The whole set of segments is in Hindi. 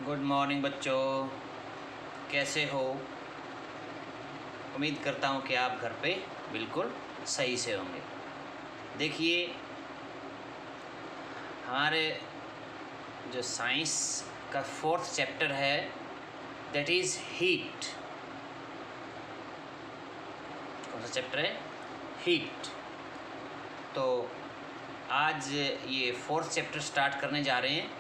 गुड मॉर्निंग बच्चों, कैसे हो? उम्मीद करता हूँ कि आप घर पे बिल्कुल सही से होंगे। देखिए, हमारे जो साइंस का 4th चैप्टर है दैट इज़ हीट। कौन सा चैप्टर है? हीट। तो आज ये 4th चैप्टर स्टार्ट करने जा रहे हैं।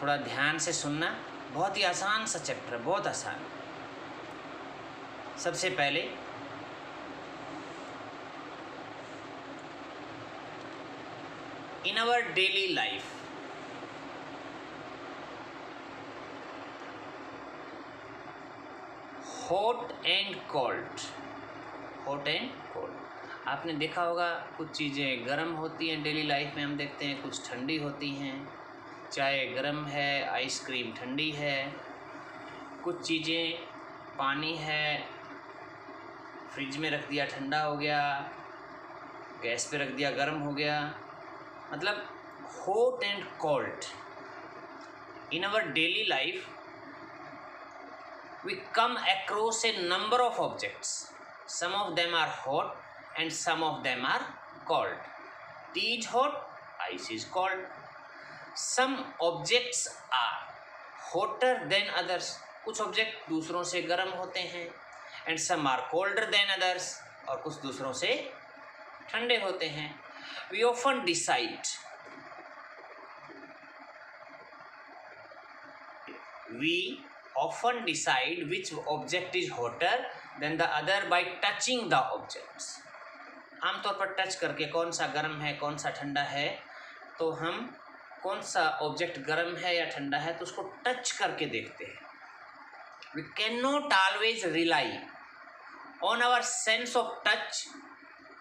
थोड़ा ध्यान से सुनना, बहुत ही आसान सा चैप्टर है, बहुत आसान। सबसे पहले in our daily life hot and cold. Hot and cold, आपने देखा होगा कुछ चीज़ें गर्म होती हैं डेली लाइफ में, हम देखते हैं कुछ ठंडी होती हैं। चाय गर्म है, आइसक्रीम ठंडी है, कुछ चीज़ें पानी है फ्रिज में रख दिया ठंडा हो गया, गैस पे रख दिया गर्म हो गया। मतलब hot and cold in our daily life we come across a number of objects. Some of them are hot and some of them are cold. Tea is hot, ice is cold. Some objects are hotter than others. कुछ ऑब्जेक्ट दूसरों से गर्म होते हैं, and some are colder than others, और कुछ दूसरों से ठंडे होते हैं. We often decide which object is hotter than the other by touching the objects. आमतौर पर टच करके कौन सा गर्म है कौन सा ठंडा है, तो हम कौन सा ऑब्जेक्ट गर्म है या ठंडा है तो उसको टच करके देखते हैं. We cannot always rely on our sense of touch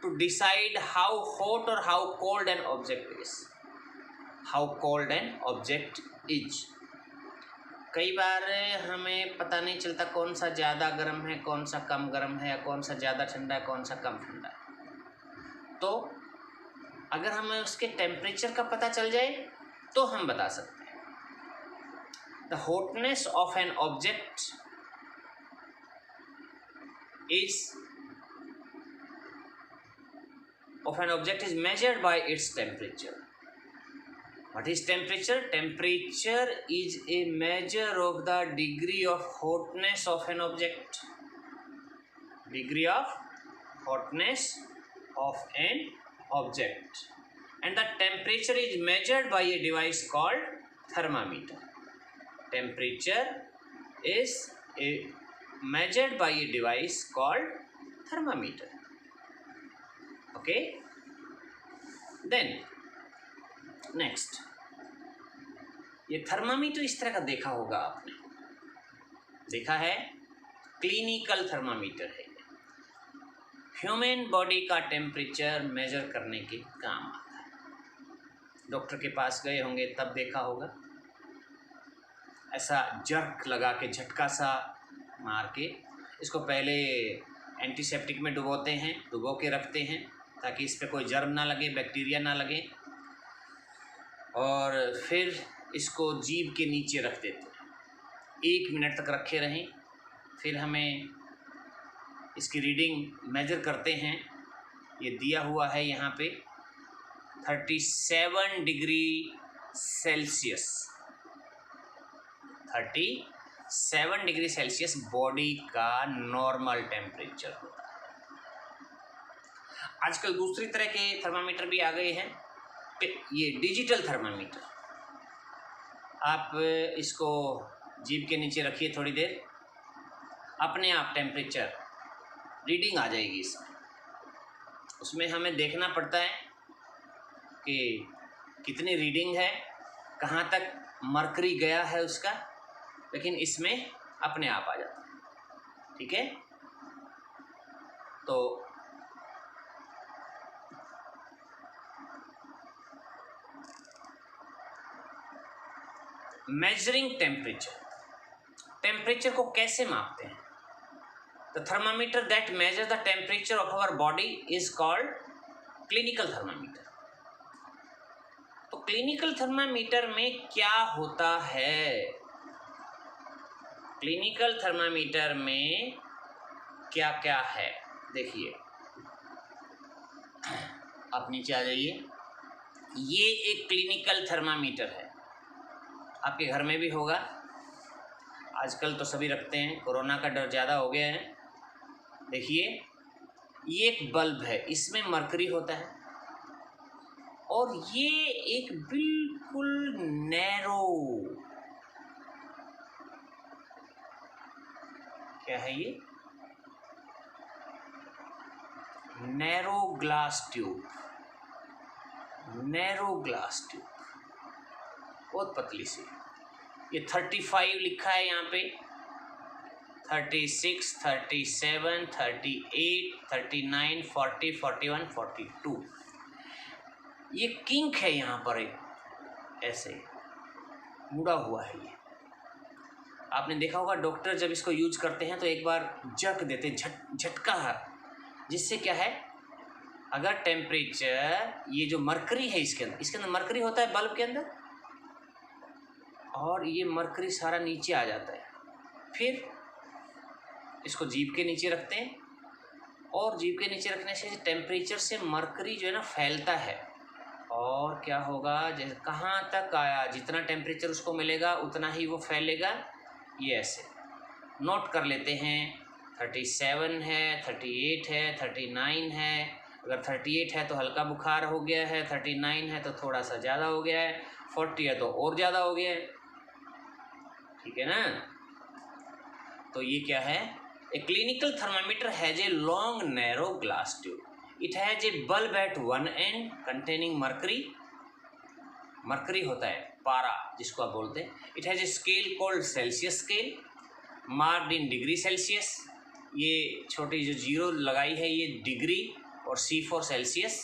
to decide how hot or how cold an object is. How cold an object is. कई बार हमें पता नहीं चलता कौन सा ज़्यादा गर्म है कौन सा कम गर्म है, या कौन सा ज़्यादा ठंडा है कौन सा कम ठंडा है. तो अगर हमें उसके टेम्परेचर का पता चल जाए तो हम बता सकते हैं. The hotness of an object is measured by its temperature. What is temperature? Temperature is a measure of the degree of hotness of an object. Degree of hotness of an object. And the temperature is measured by a device called thermometer. Temperature is measured by a device called thermometer. Okay? Then next, ये थर्मामीटर इस तरह का देखा होगा आपने, देखा है, क्लिनिकल थर्मामीटर है. ह्यूमन बॉडी का टेम्परेचर मेजर करने के काम आता है. डॉक्टर के पास गए होंगे तब देखा होगा, ऐसा जर्क लगा के झटका सा मार के इसको पहले एंटीसेप्टिक में डुबो के रखते हैं ताकि इस पर कोई जर्म ना लगे, बैक्टीरिया ना लगे, और फिर इसको जीभ के नीचे रख देते हैं. 1 मिनट तक रखे रहें. फिर हमें इसकी रीडिंग मेजर करते हैं. ये दिया हुआ है यहाँ पे 37 degree Celsius. 37 degree Celsius body का नॉर्मल टेम्परेचर होता है. आजकल दूसरी तरह के थर्मामीटर भी आ गए हैं. ये डिजिटल थर्मामीटर, आप इसको जीभ के नीचे रखिए थोड़ी देर, अपने आप टेम्परेचर रीडिंग आ जाएगी इसमें. उसमें हमें देखना पड़ता है कि कितनी रीडिंग है, कहाँ तक मरकरी गया है उसका, लेकिन इसमें अपने आप आ जाता है. ठीक है, तो मेजरिंग टेम्परेचर को कैसे मापते हैं? The thermometer that measure the temperature of our body is called clinical thermometer. तो क्लिनिकल थर्मामीटर में क्या होता है? क्लिनिकल थर्मामीटर में क्या क्या है देखिए, आप नीचे आ जाइए। ये एक क्लिनिकल थर्मामीटर है, आपके घर में भी होगा, आजकल तो सभी रखते हैं, कोरोना का डर ज़्यादा हो गया है। देखिए ये एक बल्ब है, इसमें मरकरी होता है और ये एक बिल्कुल नैरो, क्या है ये, narrow glass tube, narrow glass tube, बहुत पतली सी। ये 35 लिखा है यहाँ पे, 36, 37, 38, 39, 40, 41, 42। ये किंक है यहाँ पर, एक ऐसे मुड़ा हुआ है ये। आपने देखा होगा डॉक्टर जब इसको यूज करते हैं तो एक बार जक देते हैं, झटका, जिससे क्या है, अगर टेम्परेचर, ये जो मरकरी है इसके अंदर मरकरी होता है बल्ब के अंदर, और ये मरकरी सारा नीचे आ जाता है। फिर इसको जीभ के नीचे रखते हैं और जीभ के नीचे रखने से टेम्परेचर से मरकरी जो है ना फैलता है, और क्या होगा, जैसे कहाँ तक आया, जितना टेम्परेचर उसको मिलेगा उतना ही वो फैलेगा। ये ऐसे नोट कर लेते हैं, 37 है, 38 है, 39 है, अगर 38 है तो हल्का बुखार हो गया है, 39 है तो थोड़ा सा ज़्यादा हो गया है, 40 है तो और ज़्यादा हो गया है, ठीक है ना। तो ये क्या है, a clinical thermometer has a long narrow glass tube, it has a bulb at one end containing mercury, mercury होता है पारा जिसको आप बोलते हैं। It has a scale called Celsius scale, marked in degree Celsius, ये छोटी जो जीरो लगाई है ये डिग्री, और C for Celsius.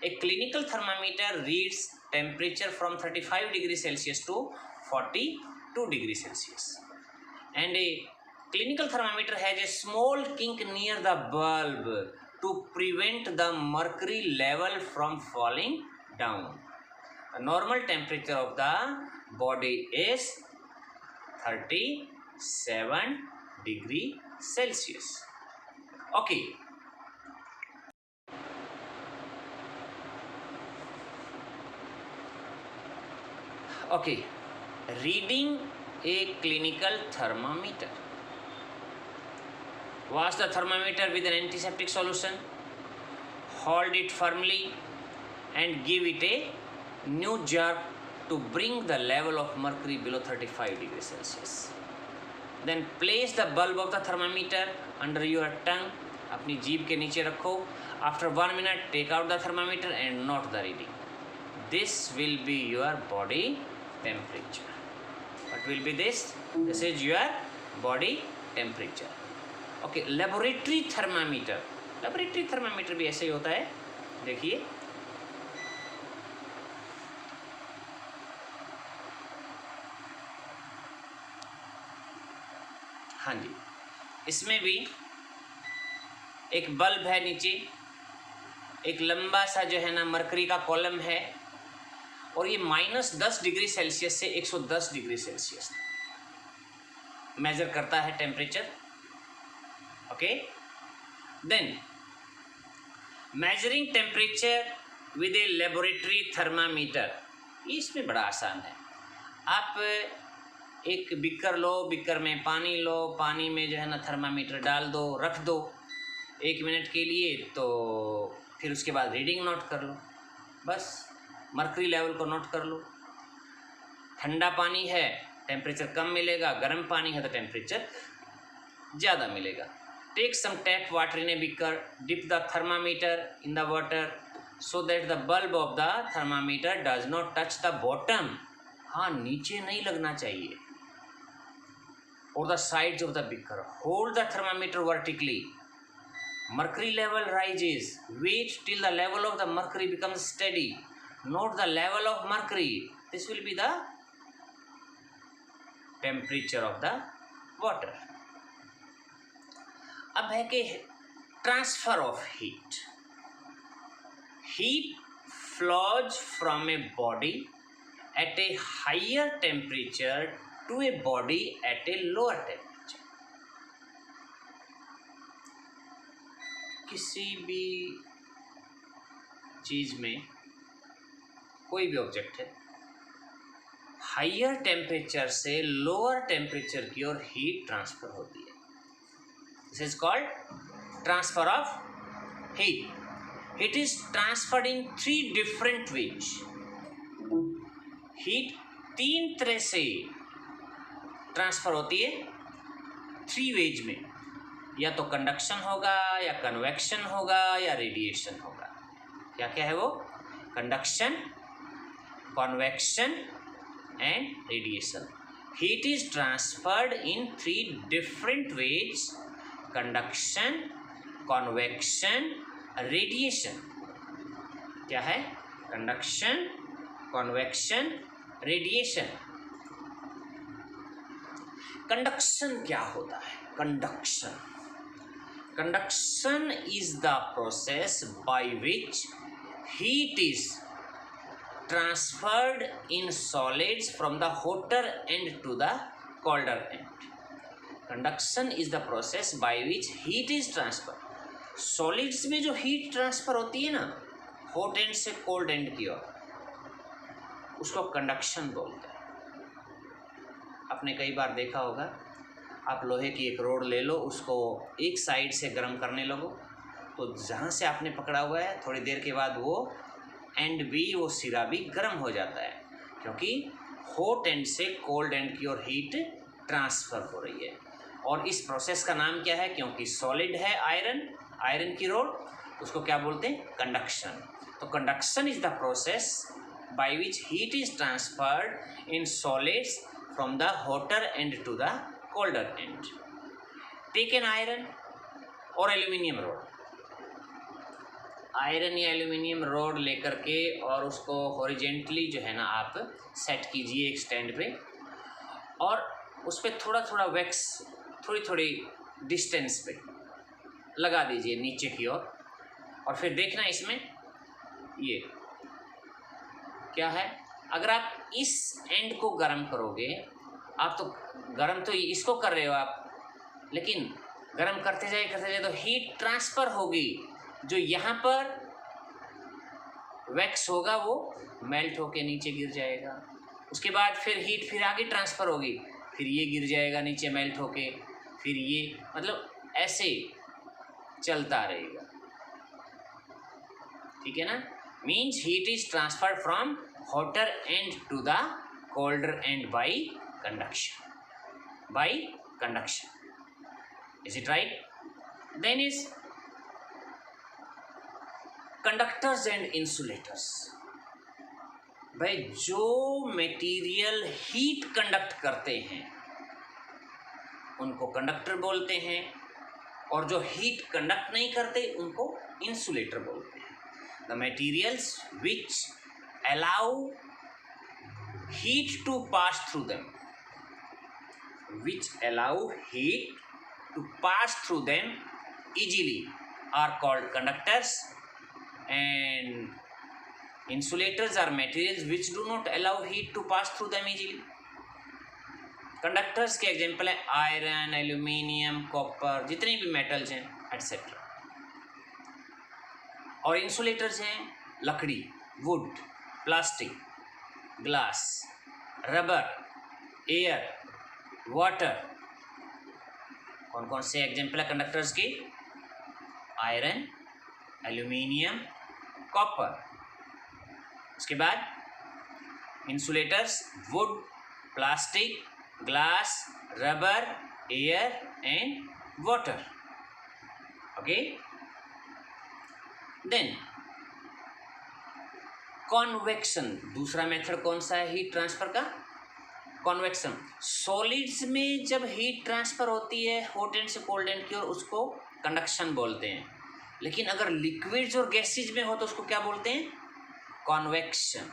A clinical thermometer reads temperature from 35 degree Celsius to 42 degree Celsius, and a clinical thermometer has a small kink near the bulb to prevent the mercury level from falling down. The normal temperature of the body is 37 degree Celsius. Okay. Okay. Reading a clinical thermometer. Wash the thermometer with an antiseptic solution, hold it firmly and give it a new jerk to bring the level of mercury below 35 degrees Celsius. Then place the bulb of the thermometer under your tongue, अपनी जीभ के नीचे रखो. After 1 minute, take out the thermometer and note the reading. This will be your body temperature. What will be this? This is your body temperature. Okay, laboratory thermometer, laboratory thermometer भी ऐसे ही होता है, देखिए हाँ जी, इसमें भी एक बल्ब है नीचे, एक लंबा सा जो है ना मरकरी का कॉलम है, और ये -10 डिग्री सेल्सियस से 110 डिग्री सेल्सियस मेजर करता है temperature. Okay, then measuring temperature with a laboratory thermometer, इसमें बड़ा आसान है. आप एक बिकर लो, बिकर में पानी लो, पानी में जो है ना थर्मामीटर डाल दो, रख दो 1 मिनट के लिए, तो फिर उसके बाद रीडिंग नोट कर लो, बस मरकरी लेवल को नोट कर लो. ठंडा पानी है टेम्परेचर कम मिलेगा, गर्म पानी है तो टेम्परेचर ज़्यादा मिलेगा. Take some tap water in a beaker, dip the thermometer in the water so that the bulb of the thermometer does not touch the bottom. हाँ, नीचे नहीं लगना चाहिए. Or the sides of the beaker. Hold the thermometer vertically. Mercury level rises. Wait till the level of the mercury becomes steady. Note the level of mercury. This will be the temperature of the water. अब है कि transfer of heat. Heat flows from a body at a higher temperature to a body at a lower temperature. किसी भी चीज में, कोई भी ऑब्जेक्ट है, हायर टेम्परेचर से लोअर टेम्परेचर की ओर हीट ट्रांसफर होती है. This is called transfer of heat. It is transferred in 3 different ways. Heat 3 तरह से ट्रांसफर होती है 3 वेज में. या तो कंडक्शन होगा, या कन्वेक्शन होगा, या रेडिएशन होगा. क्या क्या है वो? Conduction, convection and radiation. Heat is transferred in 3 different ways: conduction, convection, radiation. क्या है? Conduction, convection, radiation. कंडक्शन क्या होता है? Conduction is the process by which heat is transferred in solids from the hotter end to the colder end. Conduction is the process by which heat is transferred. Solids में जो हीट ट्रांसफर होती है ना, हॉट एंड से कोल्ड एंड की ओर, उसको कंडक्शन बोलते हैं. आपने कई बार देखा होगा, आप लोहे की एक रोड ले लो, उसको एक साइड से गर्म करने लगो, तो जहाँ से आपने पकड़ा हुआ है थोड़ी देर के बाद वो एंड भी, वो सिरा भी गर्म हो जाता है, क्योंकि हॉट एंड से कोल्ड एंड की ओर हीट ट्रांसफर हो रही है. और इस प्रोसेस का नाम क्या है? क्योंकि सॉलिड है आयरन की रोड, उसको क्या बोलते हैं? कंडक्शन. तो conduction is the process by which heat is transferred in solids from the hotter end to the colder end. Take an iron और एल्यूमिनियम रोड. आयरन या एल्यूमिनियम रोड लेकर के और उसको हॉरिजेंटली जो है ना आप सेट कीजिए एक स्टैंड पे, और उस पर थोड़ा थोड़ा वैक्स थोड़ी थोड़ी डिस्टेंस पे लगा दीजिए नीचे की ओर. और फिर देखना इसमें ये क्या है. अगर आप इस एंड को गर्म करोगे, आप तो गर्म तो इसको कर रहे हो आप, लेकिन गर्म करते जाए तो हीट ट्रांसफ़र होगी. जो यहाँ पर वैक्स होगा वो मेल्ट होके नीचे गिर जाएगा. उसके बाद फिर हीट फिर आगे ट्रांसफ़र होगी, फिर ये गिर जाएगा नीचे मेल्ट होके, फिर ये, मतलब ऐसे चलता रहेगा. ठीक है ना? Means heat is transferred from hotter end to the colder end by conduction. Is it right? Then is conductors and insulators. भाई जो मटेरियल हीट कंडक्ट करते हैं उनको कंडक्टर बोलते हैं, और जो हीट कंडक्ट नहीं करते उनको इंसुलेटर बोलते हैं. The materials which allow heat to pass through them, easily are called conductors, and insulators are materials which do not allow heat to pass through them easily. Conductors के एग्जाम्पल है आयरन, एल्यूमिनियम, कॉपर, जितने भी मेटल्स हैं एटसेट्रा. और इंसुलेटर्स हैं लकड़ी, wood, plastic, glass, rubber, air, water. कौन कौन से एग्जाम्पल है कंडक्टर्स की? Iron, aluminium, copper. उसके बाद insulators wood, plastic, glass, rubber, air and water. Okay. Then convection, दूसरा मेथड कौन सा है हीट ट्रांसफर का? कॉन्वेक्शन. सॉलिड्स में जब हीट ट्रांसफर होती है हॉट एंड से कोल्ड एंड की ओर, उसको कंडक्शन बोलते हैं. लेकिन अगर लिक्विड्स और गैसेज में हो तो उसको क्या बोलते हैं? Convection.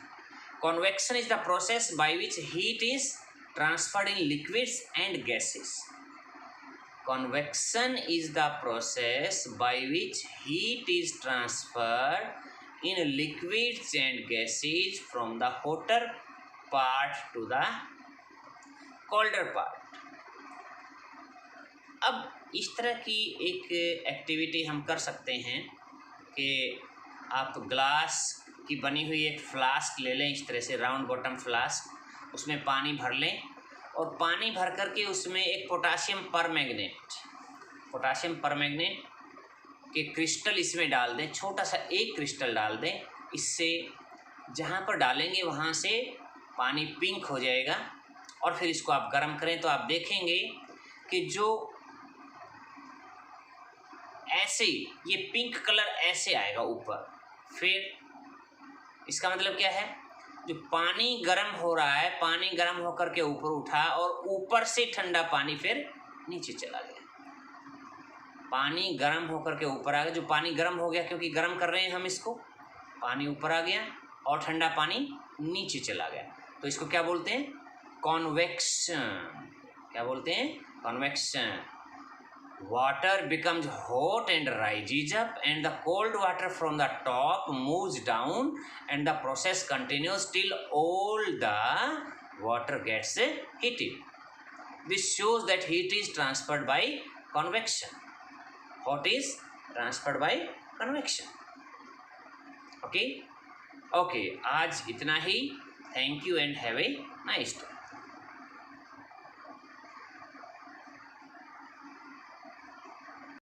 Convection is the process by which heat is transferred in liquids and gases. Convection is the process by which heat is transferred in liquids and gases from the hotter part to the colder part. अब इस तरह की एक एक्टिविटी हम कर सकते हैं कि आप ग्लास की बनी हुई एक फ्लास्क ले लें, इस तरह से राउंड बॉटम फ्लास्क, उसमें पानी भर लें और पानी भर करके उसमें एक पोटाशियम परमैंगनेट के क्रिस्टल इसमें डाल दें, छोटा सा एक क्रिस्टल डाल दें। इससे जहाँ पर डालेंगे वहाँ से पानी पिंक हो जाएगा और फिर इसको आप गर्म करें तो आप देखेंगे कि जो ऐसे ये पिंक कलर ऐसे आएगा ऊपर। फिर इसका मतलब क्या है, जो पानी गर्म हो रहा है, पानी गर्म होकर के ऊपर उठा और ऊपर से ठंडा पानी फिर नीचे चला गया। पानी गर्म होकर के ऊपर आ गया, जो पानी गर्म हो गया क्योंकि गर्म कर रहे हैं हम इसको, पानी ऊपर आ गया और ठंडा पानी नीचे चला गया। तो इसको क्या बोलते हैं, कॉन्वेक्शन। क्या बोलते हैं, convection. Water becomes hot and rises up, and the cold water from the top moves down, and the process continues till all the water gets heated. This shows that heat is transferred by convection. Hot is transferred by convection. Okay, आज इतना ही. Thank you and have a nice day.